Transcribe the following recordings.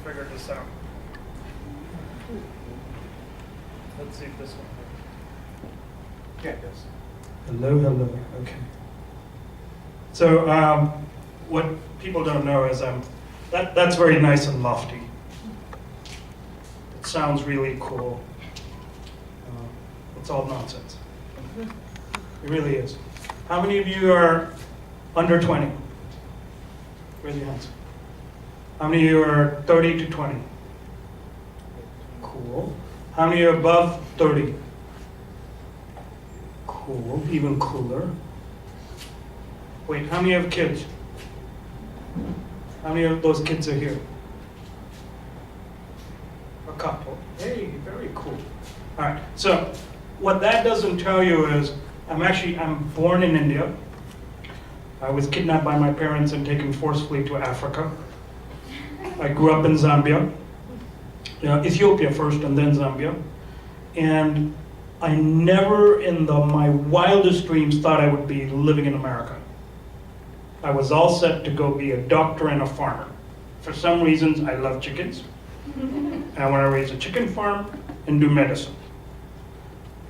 figured this out. Let's see if this one works. Yeah, it does. Hello, hello. Okay. So what people don't know is that's very nice and lofty. It sounds really cool. It's all nonsense. It really is. How many of you are under 20? Raise your hands. How many of you are 30 to 20? Cool. How many are above 30? Cool, even cooler. Wait, how many have kids? How many of those kids are here? A couple. Hey, very cool. All right, so what that doesn't tell you is I'm born in India. I was kidnapped by my parents and taken forcefully to Africa. I grew up in Zambia, Ethiopia first and then Zambia. And I never in my wildest dreams thought I would be living in America. I was all set to go be a doctor and a farmer. For some reasons, I love chickens. And I want to raise a chicken farm and do medicine.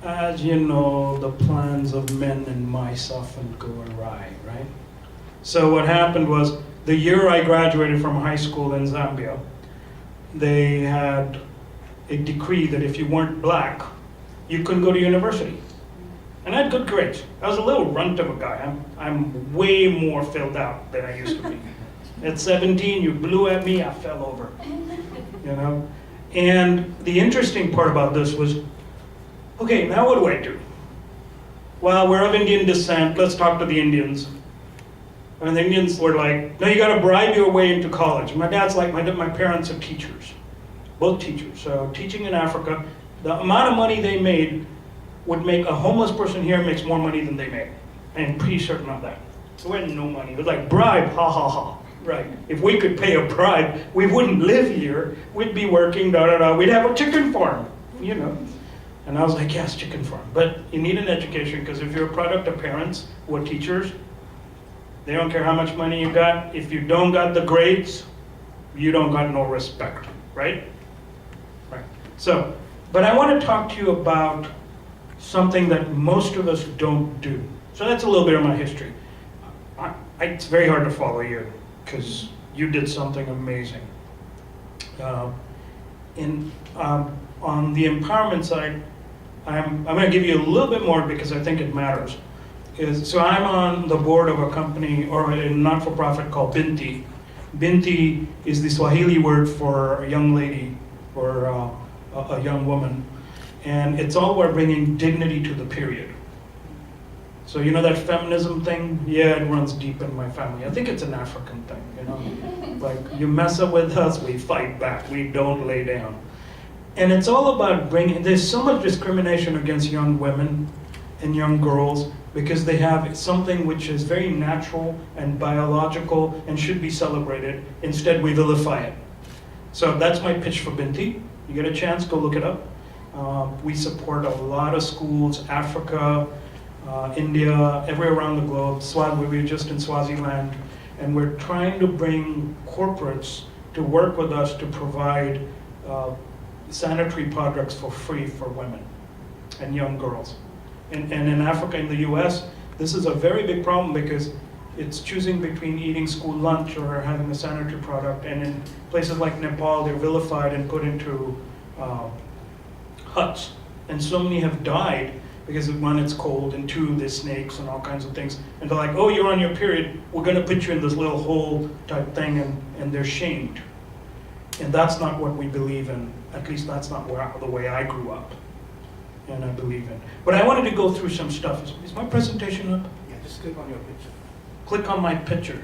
As you know, the plans of men and mice often go awry, right? So what happened was, the year I graduated from high school in Zambia, they had a decree that if you weren't black, you couldn't go to university. And I had good grades. I was a little runt of a guy. I'm way more filled out than I used to be. At 17, you blew at me, I fell over. And the interesting part about this was, okay, now what do I do? Well, we're of Indian descent, let's talk to the Indians. And the Indians were like, no, you gotta bribe your way into college. My dad's like, my parents are teachers, both teachers. So teaching in Africa, the amount of money they made would make a homeless person here makes more money than they made. I'm pretty certain of that. So we had no money. It was like, bribe, ha ha ha. Right. If we could pay a bribe, we wouldn't live here. We'd be working, da da da. We'd have a chicken farm, And I was like, yes, chicken farm. But you need an education, because if you're a product of parents who are teachers, they don't care how much money you got. If you don't got the grades, you don't got no respect, right? Right. So, but I want to talk to you about something that most of us don't do. So that's a little bit of my history. It's very hard to follow you, because you did something amazing. On the empowerment side, I'm going to give you a little bit more because I think it matters. So I'm on the board of a company, or a not-for-profit called Binti. Binti is the Swahili word for a young lady, or a young woman. And it's all about bringing dignity to the period. So you know that feminism thing? Yeah, it runs deep in my family. I think it's an African thing, Like, you mess up with us, we fight back. We don't lay down. And it's all about there's so much discrimination against young women and young girls because they have something which is very natural and biological and should be celebrated. Instead, we vilify it. So that's my pitch for Binti. You get a chance, go look it up. We support a lot of schools, Africa, India, everywhere around the globe. We were just in Swaziland, and we're trying to bring corporates to work with us to provide sanitary products for free for women and young girls. And in Africa, in the US, this is a very big problem because it's choosing between eating school lunch or having a sanitary product. And in places like Nepal, they're vilified and put into huts. And so many have died because one, it's cold, and two, there's snakes and all kinds of things. And they're like, oh, you're on your period, we're gonna put you in this little hole type thing, and they're shamed. And that's not what we believe in. At least that's not the way I grew up and I believe in. But I wanted to go through some stuff. Is my presentation up? Yeah, just click on your picture. Click on my picture.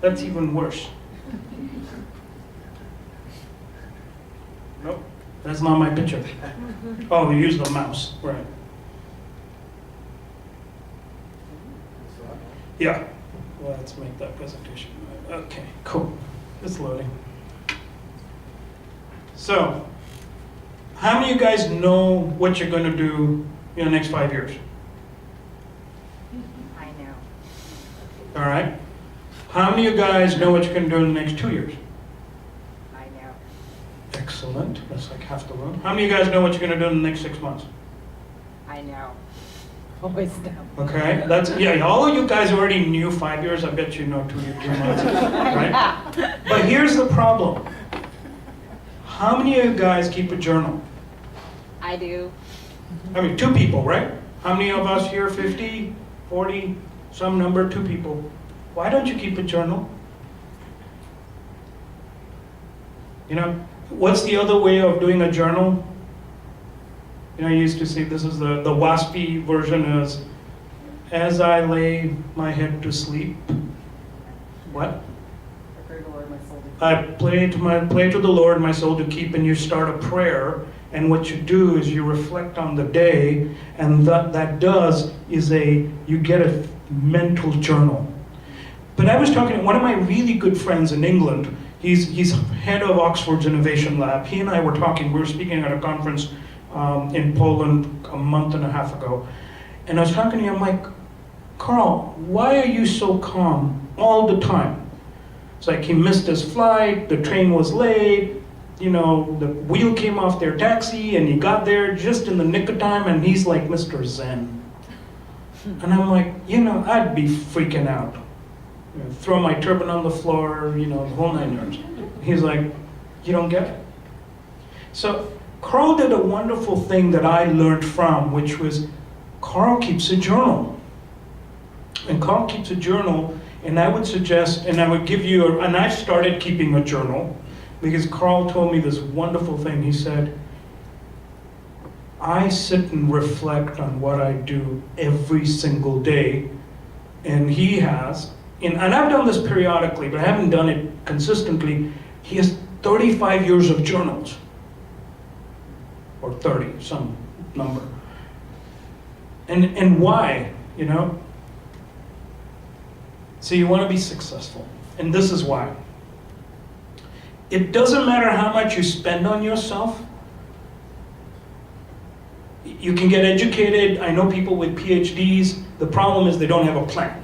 That's even worse. Nope, that's not my picture. Oh, we use the mouse, right. Yeah, well, let's make that presentation. Okay, cool, it's loading. So, how many of you guys know what you're going to do in the next 5 years? I know. All right. How many of you guys know what you're going to do in the next 2 years? I know. Excellent. That's like half the room. How many of you guys know what you're going to do in the next 6 months? I know. Always know. Okay, yeah, all of you guys already knew 5 years, I bet you know 2 months, right? But here's the problem. How many of you guys keep a journal? I do. I mean, 2 people, right? How many of us here, 50, 40, some number, 2 people? Why don't you keep a journal? You know, what's the other way of doing a journal? You know, I used to say this is the waspy version is, as I lay my head to sleep, what? I pray to the Lord my soul to keep, and you start a prayer, and what you do is you reflect on the day, and that does is you get a mental journal. But I was talking to one of my really good friends in England. He's head of Oxford's Innovation Lab. He and I were talking, we were speaking at a conference in Poland a month and a half ago. And I was talking to him, I'm like, Carl, why are you so calm all the time? It's like he missed his flight, the train was late, you know, the wheel came off their taxi and he got there just in the nick of time, and he's like Mr. Zen. And I'm like, you know, I'd be freaking out. You know, throw my turban on the floor, you know, the whole 9 yards. He's like, you don't get it? So Carl did a wonderful thing that I learned from, which was Carl keeps a journal. And Carl keeps a journal, and I would suggest, and I would give you, and I started keeping a journal, because Carl told me this wonderful thing. He said, I sit and reflect on what I do every single day, and he has, and I've done this periodically, but I haven't done it consistently. He has 35 years of journals, or 30, some number. And why, you know? So you want to be successful, and this is why. It doesn't matter how much you spend on yourself. You can get educated. I know people with PhDs. The problem is they don't have a plan.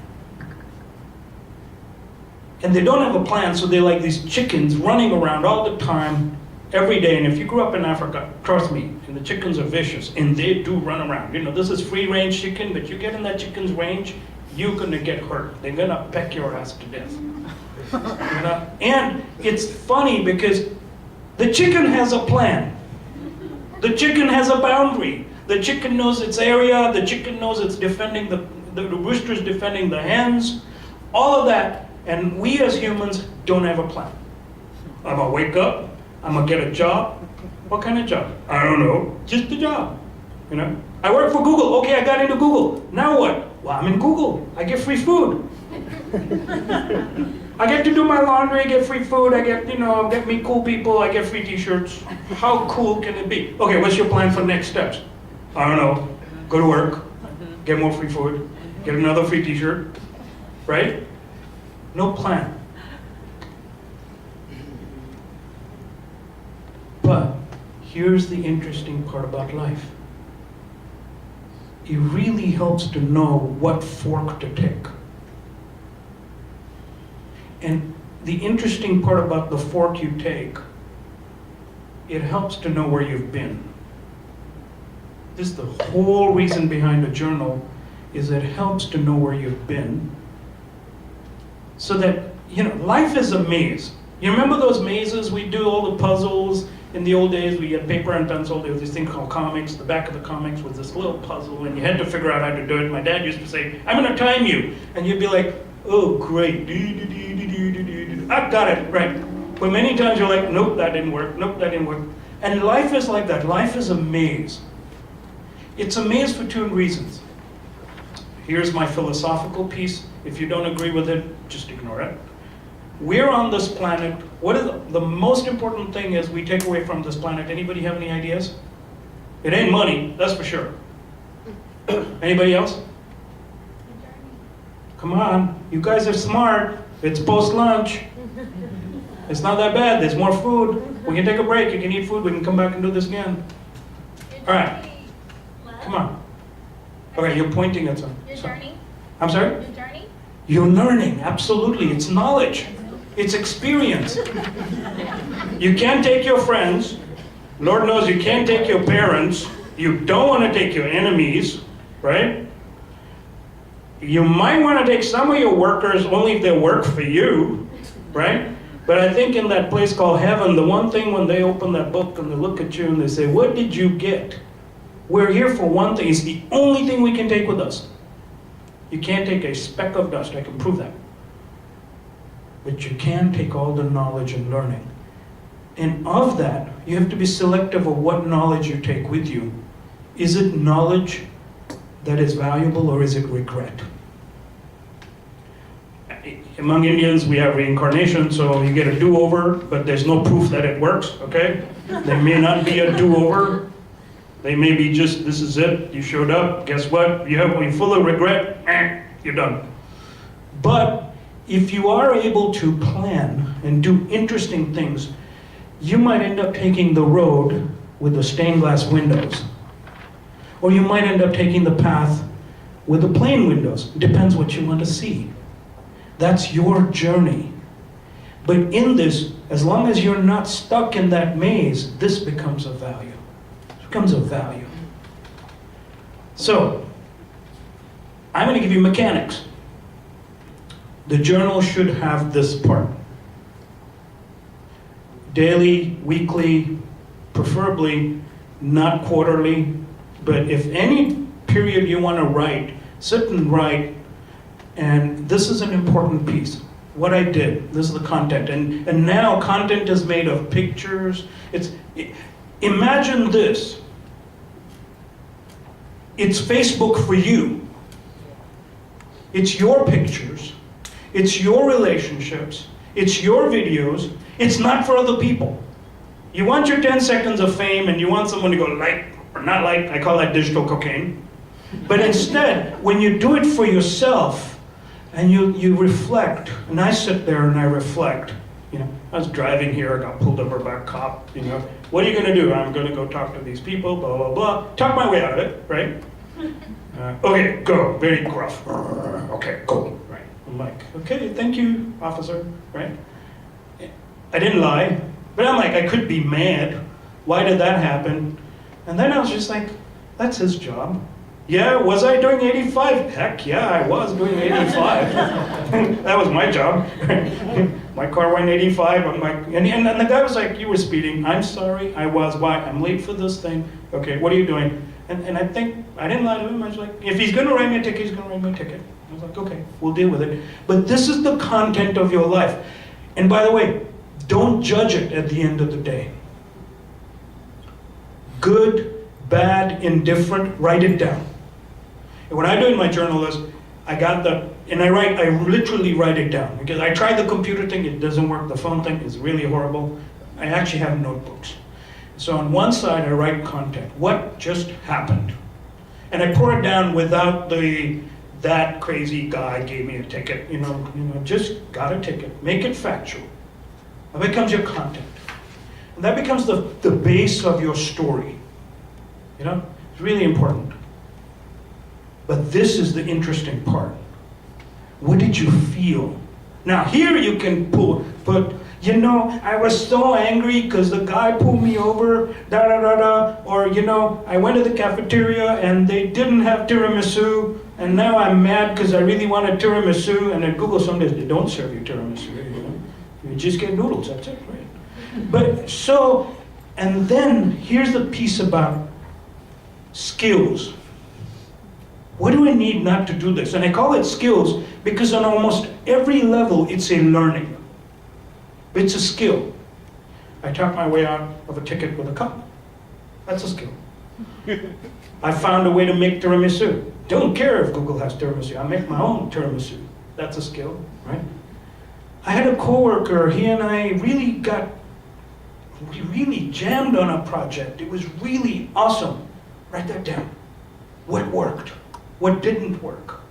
And they don't have a plan, so they're like these chickens running around all the time, every day. And if you grew up in Africa, trust me, and the chickens are vicious, and they do run around. You know, this is free-range chicken, but you get in that chicken's range, you're gonna get hurt. They're gonna peck your ass to death. You know? And it's funny because the chicken has a plan. The chicken has a boundary. The chicken knows its area. The chicken knows it's defending the rooster's defending the hens. All of that. And we as humans don't have a plan. I'm gonna wake up. I'm gonna get a job. What kind of job? I don't know. Just a job. You know? I work for Google. Okay, I got into Google. Now what? Well, I'm in Google. I get free food. I get to do my laundry, get free food, I get, you know, get me cool people, I get free t-shirts. How cool can it be? Okay, what's your plan for next steps? I don't know. Go to work, get more free food, get another free t-shirt, right? No plan. But here's the interesting part about life. It really helps to know what fork to take. And the interesting part about the fork you take, it helps to know where you've been. This is the whole reason behind a journal, is it helps to know where you've been. So that, you know, life is a maze. You remember those mazes? We do all the puzzles. In the old days, we had paper and pencil. There was this thing called comics. The back of the comics was this little puzzle, and you had to figure out how to do it. My dad used to say, I'm gonna time you. And you'd be like, oh, great. I got it, right. But many times you're like, nope, that didn't work. Nope, that didn't work. And life is like that. Life is a maze. It's a maze for 2 reasons. Here's my philosophical piece. If you don't agree with it, just ignore it. We're on this planet. What is the most important thing is we take away from this planet? Anybody have any ideas? It ain't money, that's for sure. Anybody else? Come on, you guys are smart. It's post-lunch. It's not that bad, there's more food. We can take a break, you can eat food, we can come back and do this again. All right, come on. Okay, you're pointing at something. Your journey. I'm sorry? Your journey. You're learning, absolutely. It's knowledge. It's experience. You can't take your friends Lord knows you can't take your parents. You don't want to take your enemies, right? You might want to take some of your workers only if they work for you, right? But I think in that place called heaven, the one thing when they open that book and they look at you and they say, what did you get? We're here for one thing. It's the only thing we can take with us. You can't take a speck of dust. I can prove that. But you can take all the knowledge and learning. And of that, you have to be selective of what knowledge you take with you. Is it knowledge that is valuable or is it regret? Among Indians, we have reincarnation, so you get a do-over, but there's no proof that it works, okay? There may not be a do-over. They may be just, this is it, you showed up, guess what? You're full of regret, you're done. But if you are able to plan and do interesting things, you might end up taking the road with the stained glass windows. Or you might end up taking the path with the plain windows. It depends what you want to see. That's your journey. But in this, as long as you're not stuck in that maze, this becomes of value. It becomes of value. So, I'm going to give you mechanics. The journal should have this part. Daily, weekly, preferably not quarterly, but if any period you want to write, sit and write, and this is an important piece. What I did, this is the content, and now content is made of pictures. Imagine this. It's Facebook for you. It's your pictures. It's your relationships. It's your videos. It's not for other people. You want your 10 seconds of fame and you want someone to go like or not like, I call that digital cocaine. But instead, when you do it for yourself and you reflect, and I sit there and I reflect, I was driving here, I got pulled over by a cop, what are you going to do? I'm going to go talk to these people, blah, blah, blah. Talk my way out of it, right? Okay, go, very gruff. Okay, go, right. I'm like, okay, thank you, officer, right? I didn't lie, but I'm like, I could be mad. Why did that happen? And then I was just like, that's his job. Yeah, was I doing 85? Heck yeah, I was doing 85. That was my job. My car went 85. I'm like, and the guy was like, you were speeding. I'm sorry, I was. Why? I'm late for this thing. Okay, what are you doing? And I think, I didn't lie to him. I was like, if he's going to write me a ticket, he's going to write me a ticket. I was like, okay, we'll deal with it. But this is the content of your life. And by the way, don't judge it at the end of the day. Good, bad, indifferent, write it down. And what I do in my journal is, I literally write it down. Because I tried the computer thing, it doesn't work. The phone thing is really horrible. I actually have notebooks. So on one side, I write content. What just happened? And I pour it down without that crazy guy gave me a ticket. Just got a ticket. Make it factual. That becomes your content. And that becomes the base of your story. It's really important. But this is the interesting part. What did you feel? Now here you can put, I was so angry because the guy pulled me over, or I went to the cafeteria and they didn't have tiramisu, and now I'm mad because I really wanted tiramisu, and at Google some days they don't serve you tiramisu, You just get noodles, that's it, right? But and then here's the piece about skills. What do I need not to do this? And I call it skills because on almost every level it's a learning. It's a skill. I talked my way out of a ticket with a cop. That's a skill. I found a way to make tiramisu. Don't care if Google has tiramisu. I make my own tiramisu. That's a skill, right? I had a coworker, he and I really jammed on a project. It was really awesome. Write that down. What worked? What didn't work?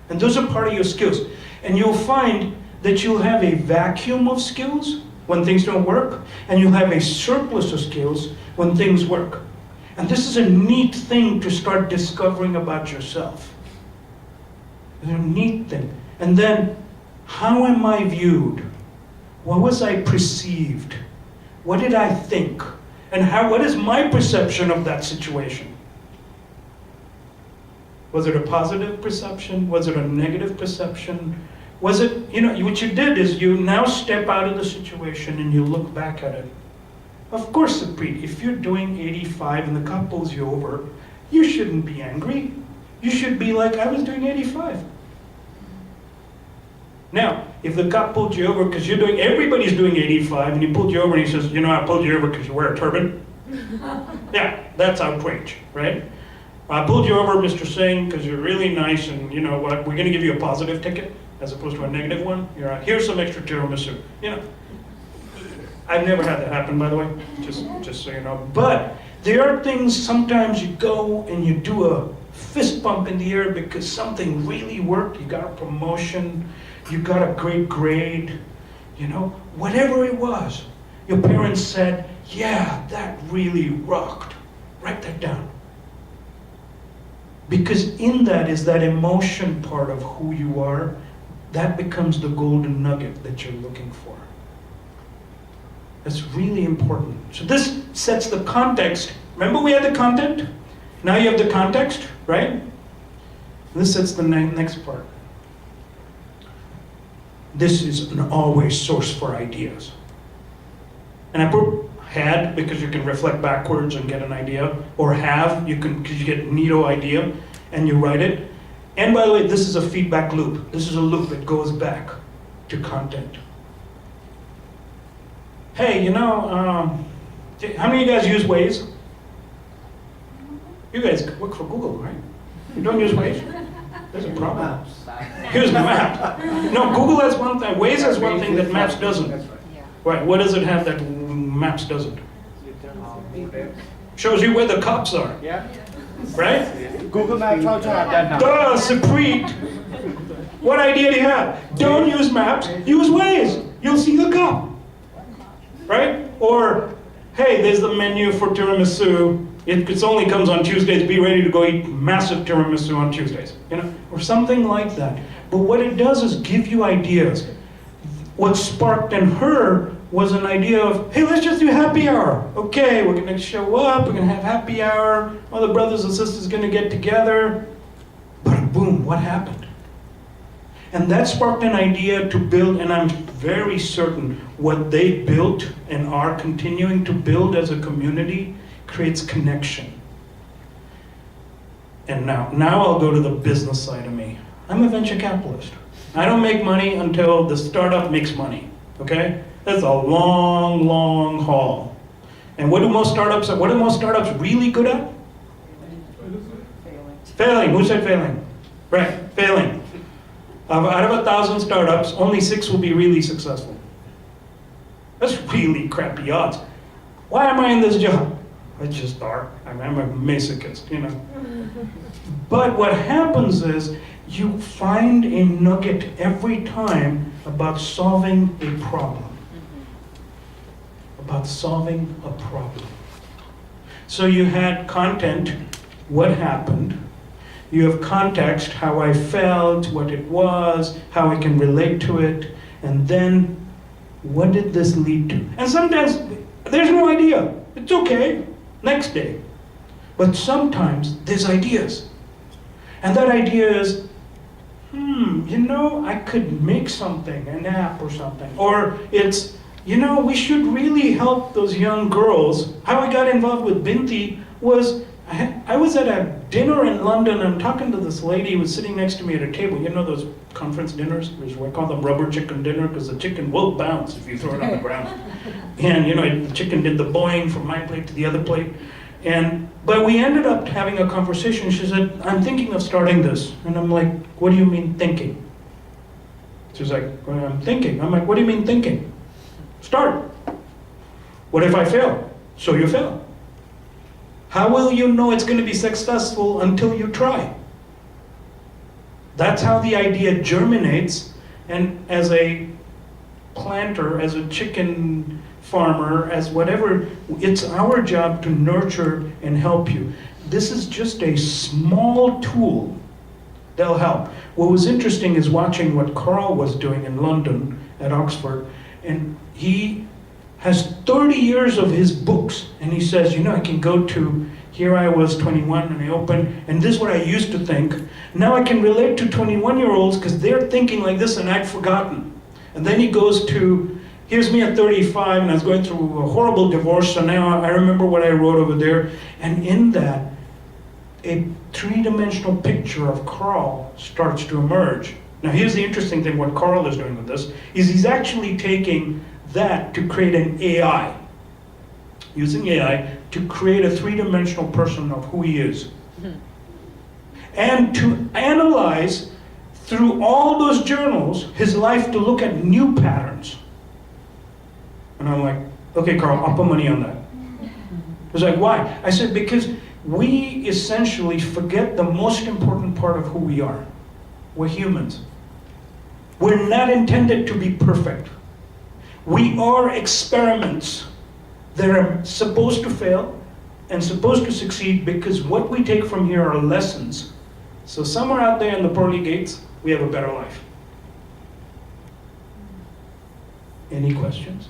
And those are part of your skills. And you'll find that you'll have a vacuum of skills when things don't work, and you'll have a surplus of skills when things work. And this is a neat thing to start discovering about yourself. It's a neat thing. And then, how am I viewed? What was I perceived? What did I think? And what is my perception of that situation? Was it a positive perception? Was it a negative perception? Was it, what you did is you now step out of the situation and you look back at it. Of course, Supreet, if you're doing 85 and the cop pulls you over, you shouldn't be angry. You should be like, I was doing 85. Now, if the cop pulled you over because everybody's doing 85 and he pulled you over and he says, I pulled you over because you wear a turban. Yeah, that's outrage, right? I pulled you over, Mr. Singh, because you're really nice, and you know what? We're going to give you a positive ticket as opposed to a negative one. Here's some extra tiramisu. I've never had that happen, by the way, just so you know. But there are things sometimes you go and you do a fist bump in the air because something really worked. You got a promotion, you got a great grade, whatever it was. Your parents said, yeah, that really rocked. Write that down. Because in that is that emotion part of who you are. That becomes the golden nugget that you're looking for. That's really important. So this sets the context. Remember we had the content? Now you have the context, right? This sets the next part. This is an always source for ideas. And I put had because you can reflect backwards and get an idea, or have, because you get a neato idea and you write it. And by the way, this is a feedback loop. This is a loop that goes back to content. Hey, how many of you guys use Waze? You guys work for Google, right? You don't use Waze? There's a problem. Here's the map. No, Google has one thing. Waze has one thing that Maps doesn't. That's right. Right, what does it have that Maps doesn't? Shows you where the cops are, Yeah. right? Google Maps also have that now. Duh, Supreet! What idea do you have? Don't use Maps, use Waze. You'll see the cop, right? Or, hey, there's the menu for tiramisu. It only comes on Tuesdays. Be ready to go eat massive tiramisu on Tuesdays, or something like that. But what it does is give you ideas. What sparked in her was an idea of, hey, let's just do happy hour. Okay, we're gonna show up, we're gonna have happy hour, all the brothers and sisters gonna get together. But boom, what happened? And that sparked an idea to build, and I'm very certain what they built and are continuing to build as a community creates connection. And now I'll go to the business side of me. I'm a venture capitalist. I don't make money until the startup makes money, okay? That's a long, long haul. And what are most startups really good at? Failing. Who said failing? Right, failing. Out of 1,000 startups, only 6 will be really successful. That's really crappy odds. Why am I in this job? It's just dark. I'm a masochist, But what happens is you find a nugget every time about solving a problem. About solving a problem. So you had content, what happened. You have context, how I felt, what it was, how I can relate to it, and then what did this lead to? And sometimes there's no idea. It's okay. Next day. But sometimes there's ideas. And that idea is, I could make something, an app or something. Or it's, we should really help those young girls. How I got involved with Binti was, I was at a dinner in London, and I'm talking to this lady who was sitting next to me at a table. Those conference dinners? We call them rubber chicken dinner, because the chicken will bounce if you throw it on the ground. And the chicken did the boing from my plate to the other plate. But we ended up having a conversation. She said, I'm thinking of starting this. And I'm like, what do you mean thinking? She's like, well, I'm thinking. I'm like, what do you mean thinking? Start. What if I fail? So you fail. How will you know it's going to be successful until you try? That's how the idea germinates. And as a planter, as a chicken farmer, as whatever, it's our job to nurture and help you. This is just a small tool that'll help. What was interesting is watching what Carl was doing in London at Oxford, and he has 30 years of his books, and he says, I can go to, here I was 21 and I opened, and this is what I used to think. Now I can relate to 21-year-olds because they're thinking like this and I'd forgotten. And then he goes to, here's me at 35 and I was going through a horrible divorce, so now I remember what I wrote over there. And in that, a three-dimensional picture of Carl starts to emerge. Now here's the interesting thing, what Carl is doing with this, is he's actually taking that to create an AI, using AI to create a three-dimensional person of who he is. And to analyze through all those journals his life to look at new patterns. And I'm like, okay, Carl, I'll put money on that. He was like, why? I said, because we essentially forget the most important part of who we are. We're humans. We're not intended to be perfect. We are experiments that are supposed to fail and supposed to succeed, because what we take from here are lessons. So somewhere out there in the pearly gates, we have a better life. Any questions?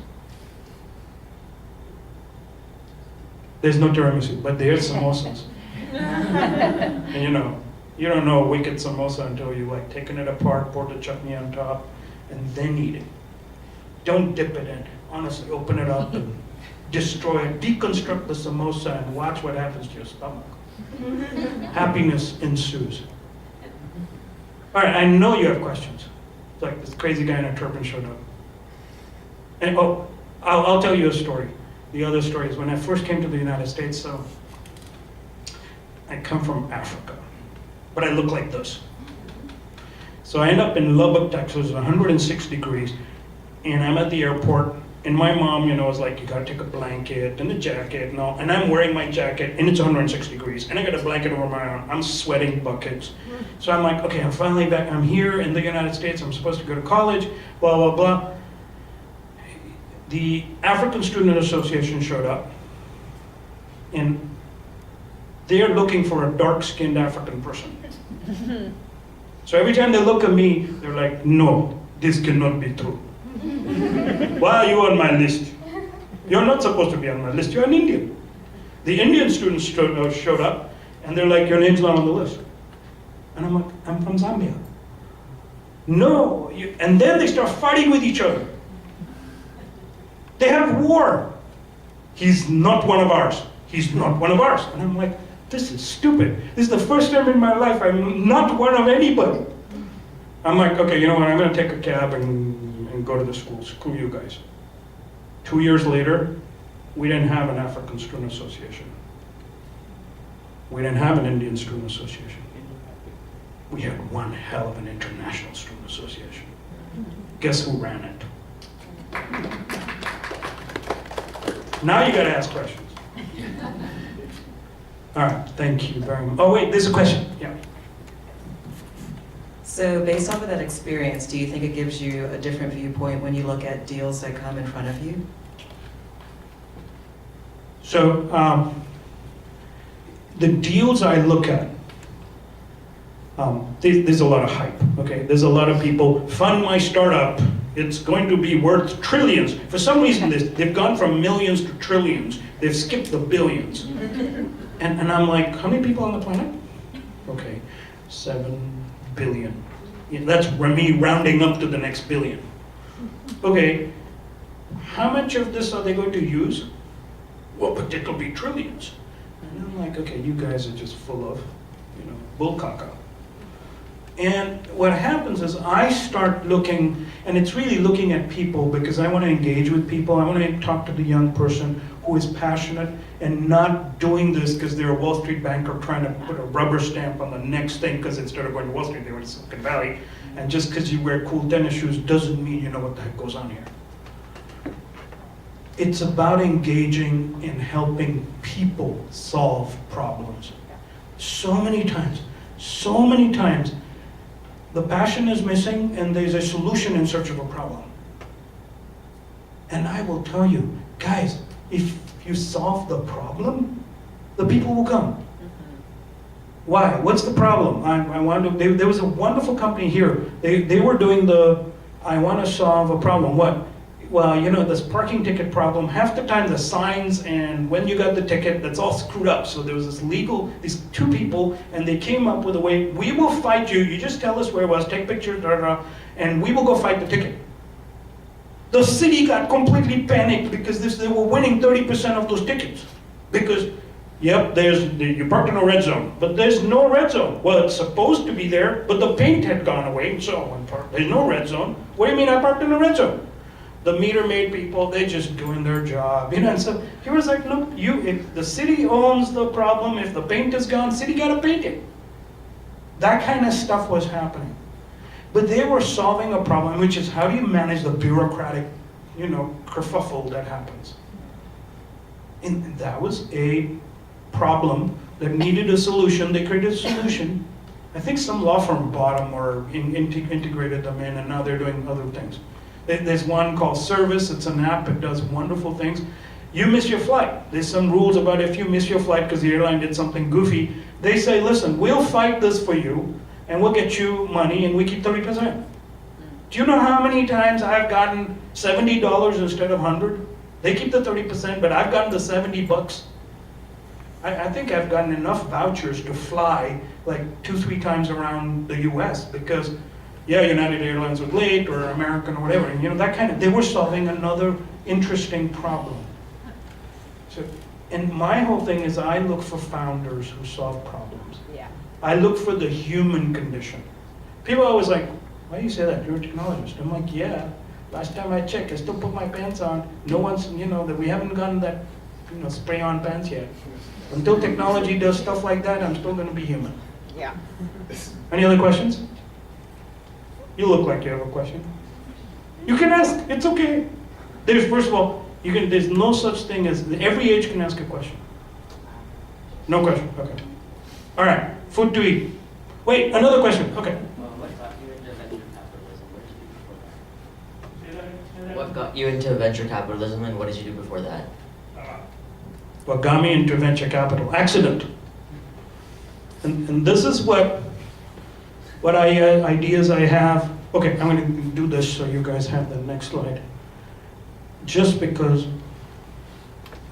There's no tiramisu, but there's samosas. And you don't know a wicked samosa until you taken it apart, pour the chutney on top, and then eat it. Don't dip it in. Honestly, open it up and destroy it. Deconstruct the samosa and watch what happens to your stomach. Happiness ensues. All right, I know you have questions. It's like this crazy guy in a turban showed up. And I'll tell you a story. The other story is when I first came to the United States, so I come from Africa, but I look like this. So I end up in Lubbock, Texas, 106 degrees, and I'm at the airport, and my mom, is like, you gotta take a blanket and a jacket and all, and I'm wearing my jacket, and it's 106 degrees, and I got a blanket over my arm, I'm sweating buckets. So I'm like, okay, I'm finally back, I'm here in the United States, I'm supposed to go to college, blah, blah, blah. The African Student Association showed up, and they're looking for a dark-skinned African person. So every time they look at me, they're like, no, this cannot be true. Why are you on my list? You're not supposed to be on my list, you're an Indian. The Indian students showed up, and they're like, your name's not on the list. And I'm like, I'm from Zambia. No, and then they start fighting with each other. They have war. He's not one of ours. He's not one of ours. And I'm like, this is stupid. This is the first time in my life I'm not one of anybody. I'm like, okay, you know what, I'm gonna take a cab and go to the school. Screw you guys. 2 years later, we didn't have an African Student Association. We didn't have an Indian Student Association. We had one hell of an international student association. Guess who ran it? Now you gotta ask questions. All right, thank you very much. Oh wait, there's a question, yeah. So based off of that experience, do you think it gives you a different viewpoint when you look at deals that come in front of you? So the deals I look at, there's a lot of hype, okay? There's a lot of people, fund my startup, it's going to be worth trillions. For some reason, they've gone from millions to trillions. They've skipped the billions. And I'm like, how many people on the planet? Okay, 7 billion. Yeah, that's me rounding up to the next billion. Okay, how much of this are they going to use? Well, but it'll be trillions. And I'm like, okay, you guys are just full of, bull caca. And what happens is I start looking, and it's really looking at people because I want to engage with people. I want to talk to the young person who is passionate and not doing this because they're a Wall Street banker trying to put a rubber stamp on the next thing because instead of going to Wall Street, they went to Silicon Valley. And just because you wear cool tennis shoes doesn't mean you know what the heck goes on here. It's about engaging and helping people solve problems. So many times, the passion is missing and there's a solution in search of a problem. And I will tell you, guys, if you solve the problem, the people will come. Why? What's the problem? There was a wonderful company here. They were doing I want to solve a problem. What? well, this parking ticket problem, half the time the signs and when you got the ticket, that's all screwed up. So there was these two people, and they came up with a way, we will fight you, you just tell us where it was, take pictures, and we will go fight the ticket. The city got completely panicked because they were winning 30% of those tickets. Because, yep, you parked in a red zone, but there's no red zone. Well, it's supposed to be there, but the paint had gone away, so there's no red zone. What do you mean I parked in a red zone? The meter maid people, they're just doing their job. And so he was like, look, if the city owns the problem, if the paint is gone, city gotta paint it. That kind of stuff was happening. But they were solving a problem, which is how do you manage the bureaucratic, kerfuffle that happens? And that was a problem that needed a solution. They created a solution. I think some law firm bought them or integrated them in, and now they're doing other things. There's one called Service. It's an app. It does wonderful things. You miss your flight. There's some rules about if you miss your flight because the airline did something goofy. They say, listen, we'll fight this for you, and we'll get you money, and we keep 30%. Do you know how many times I've gotten $70 instead of $100? They keep the 30%, but I've gotten the $70. I think I've gotten enough vouchers to fly like 2-3 times around the US because, yeah, United Airlines was late or American or whatever, and that kind of, they were solving another interesting problem. So, and my whole thing is I look for founders who solve problems. Yeah. I look for the human condition. People are always like, why do you say that? You're a technologist. I'm like, yeah. Last time I checked, I still put my pants on. No one's, that we haven't gotten that, spray-on pants yet. Until technology does stuff like that, I'm still going to be human. Yeah. Any other questions? You look like you have a question. You can ask. It's okay. First of all, there's no such thing as every age can ask a question. No question. Okay. All right. Food to eat. Wait. Another question. Okay. What got you into venture capitalism, and what did you do before that? What got me into venture capital? Accident. And this is what ideas I have. Okay, I'm going to do this so you guys have the next slide. Just because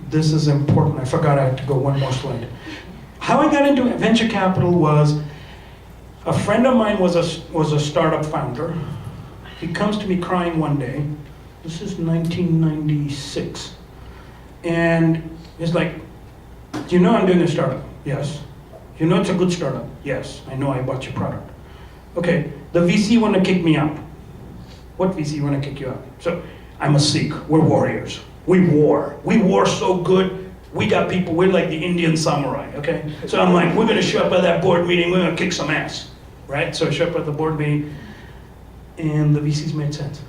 this is important. I forgot I had to go one more slide. How I got into venture capital was a friend of mine was a startup founder. He comes to me crying one day. This is 1996. And he's like, do you know I'm doing a startup? Yes. You know it's a good startup? Yes. I know I bought your product. Okay, the VC want to kick me out. What VC want to kick you out? So, I'm a Sikh. We're warriors. We war so good. We got people, we're like the Indian samurai, okay? So I'm like, we're gonna show up at that board meeting, we're gonna kick some ass, right? So I show up at the board meeting, and the VCs made sense.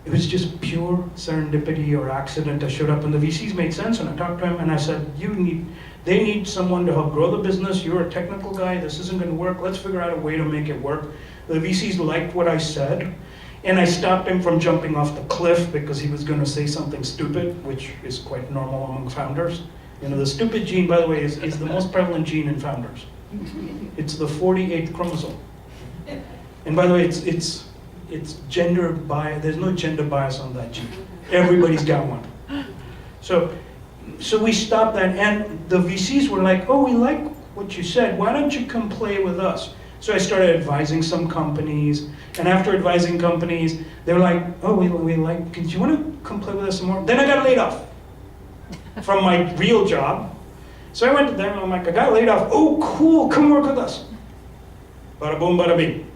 It was just pure serendipity or accident. I showed up and the VCs made sense, and I talked to him and I said, they need someone to help grow the business. You're a technical guy, this isn't gonna work. Let's figure out a way to make it work. The VCs liked what I said, and I stopped him from jumping off the cliff because he was gonna say something stupid, which is quite normal among founders. The stupid gene, by the way, is the most prevalent gene in founders. It's the 48th chromosome. And by the way, it's gender bias. There's no gender bias on that gene. Everybody's got one. So we stopped that, and the VCs were like, oh, we like what you said. Why don't you come play with us? So I started advising some companies, and after advising companies, they were like, oh, we like, do you want to come play with us some more? Then I got laid off from my real job. So I went to them, and I'm like, I got laid off. Oh, cool, come work with us. Bada boom, bada bing.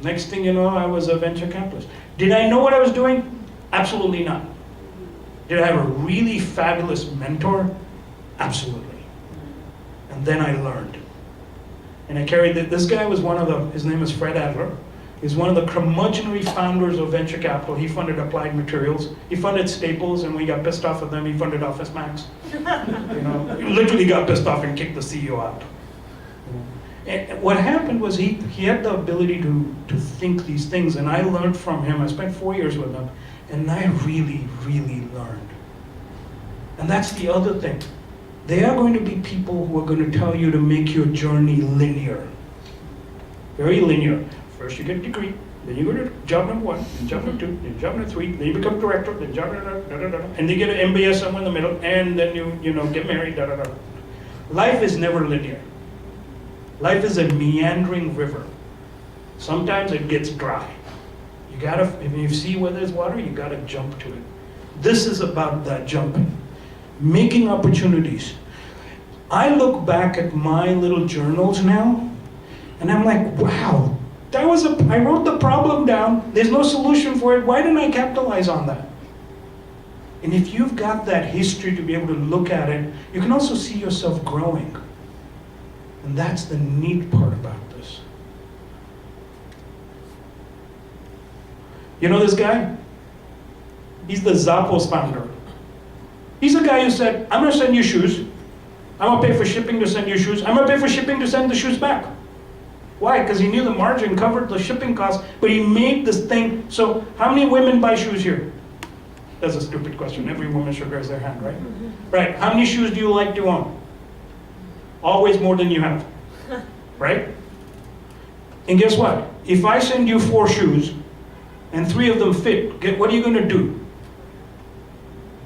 Next thing you know, I was a venture capitalist. Did I know what I was doing? Absolutely not. Did I have a really fabulous mentor? Absolutely. And then I learned. And I carried this guy was his name is Fred Adler. He's one of the curmudgeonly founders of venture capital. He funded Applied Materials. He funded Staples, and we got pissed off at them. He funded Office Max. He literally got pissed off and kicked the CEO out. And what happened was he had the ability to think these things, and I learned from him. I spent 4 years with him, and I really, really learned. And that's the other thing. There are going to be people who are going to tell you to make your journey linear. Very linear. First you get a degree, then you go to job number 1, then job number 2, then job number 3, then you become director, then job and then you get an MBA somewhere in the middle, and then you get married, Life is never linear. Life is a meandering river. Sometimes it gets dry. You gotta, if you see where there's water, you gotta jump to it. This is about that jumping, making opportunities. I look back at my little journals now, and I'm like, wow, I wrote the problem down, there's no solution for it, why didn't I capitalize on that? And if you've got that history to be able to look at it, you can also see yourself growing. And that's the neat part about this. You know this guy? He's the Zappos founder. He's the guy who said, I'm gonna send you shoes. I'm gonna pay for shipping to send you shoes. I'm gonna pay for shipping to send the shoes back. Why? Because he knew the margin covered the shipping costs, but he made this thing. So how many women buy shoes here? That's a stupid question. Every woman should raise their hand, right? Right. How many shoes do you like to own? Always more than you have, right? And guess what? If I send you 4 shoes and 3 of them fit, what are you going to do?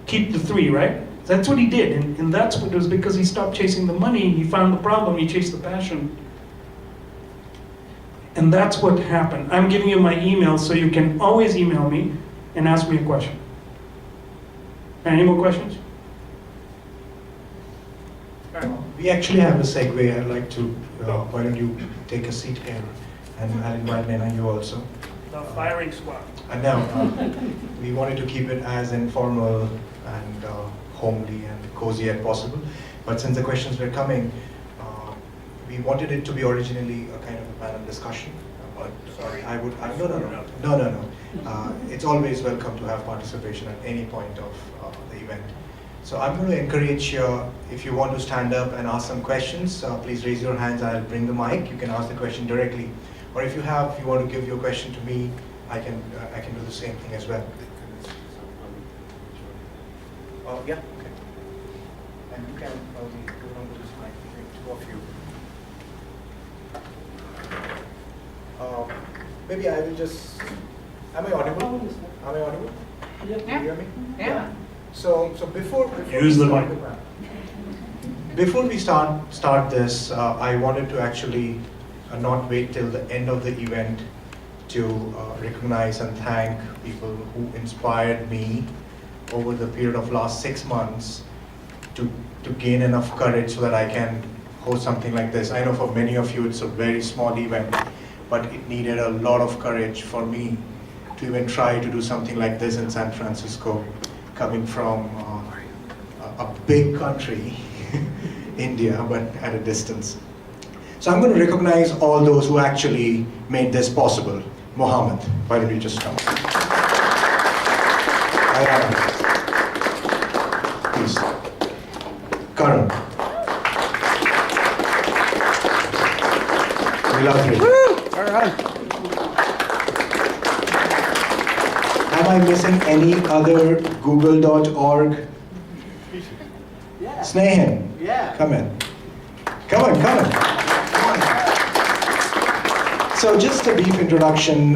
Keep the 3, right? That's what he did, and that's what it was because he stopped chasing the money. He found the problem. He chased the passion. And that's what happened. I'm giving you my email so you can always email me and ask me a question. Any more questions? We actually have a segue. I'd like to, why don't you take a seat here, and I'll invite Nena, you also. The firing squad. And now, we wanted to keep it as informal and homely and cozy as possible. But since the questions were coming, we wanted it to be originally a kind of a panel discussion. But no. It's always welcome to have participation at any point of the event. So I'm going to encourage, if you want to stand up and ask some questions, please raise your hands. I'll bring the mic. You can ask the question directly. Or if you want to give your question to me, I can do the same thing as well. Yeah, okay. And you can probably go on to this mic, 2 of you. Maybe I will just, am I audible? Am I audible? Yeah. Can you hear me? Yeah. So before Use the mic. Before we start this, I wanted to actually not wait till the end of the event to recognize and thank people who inspired me over the period of last 6 months to gain enough courage so that I can host something like this. I know for many of you it's a very small event, but it needed a lot of courage for me to even try to do something like this in San Francisco, coming from a big country, India, but at a distance. So I'm going to recognize all those who actually made this possible. Mohammed, why don't you just come? Please. Karan. We love you. All right. Am I missing any other google.org? Yeah. Snehan, Yeah. come in. Come on. So just a brief introduction.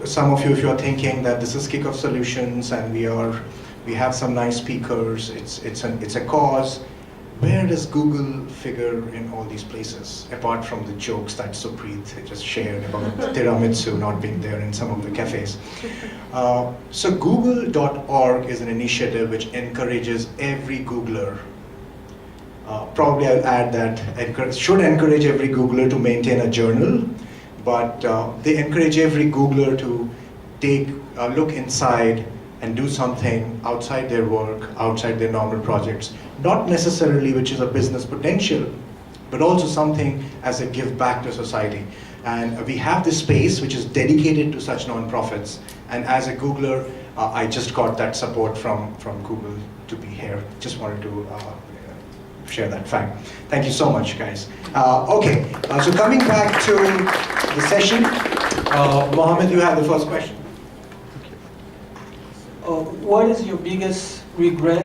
Some of you, if you're thinking that this is Kickoff Solutions and we have some nice speakers, it's a cause. Where does Google figure in all these places, apart from the jokes that Supreet just shared about tiramisu not being there in some of the cafes? So google.org is an initiative which encourages every Googler. Probably I'll add that should encourage every Googler to maintain a journal, but they encourage every Googler to take a look inside and do something outside their work, outside their normal projects. Not necessarily which is a business potential, but also something as a give back to society. And we have this space which is dedicated to such nonprofits. And as a Googler, I just got that support from Google to be here. Just wanted to share that fact. Thank you so much, guys. Okay, so coming back to the session, Mohammed, you have the first question. What is your biggest regret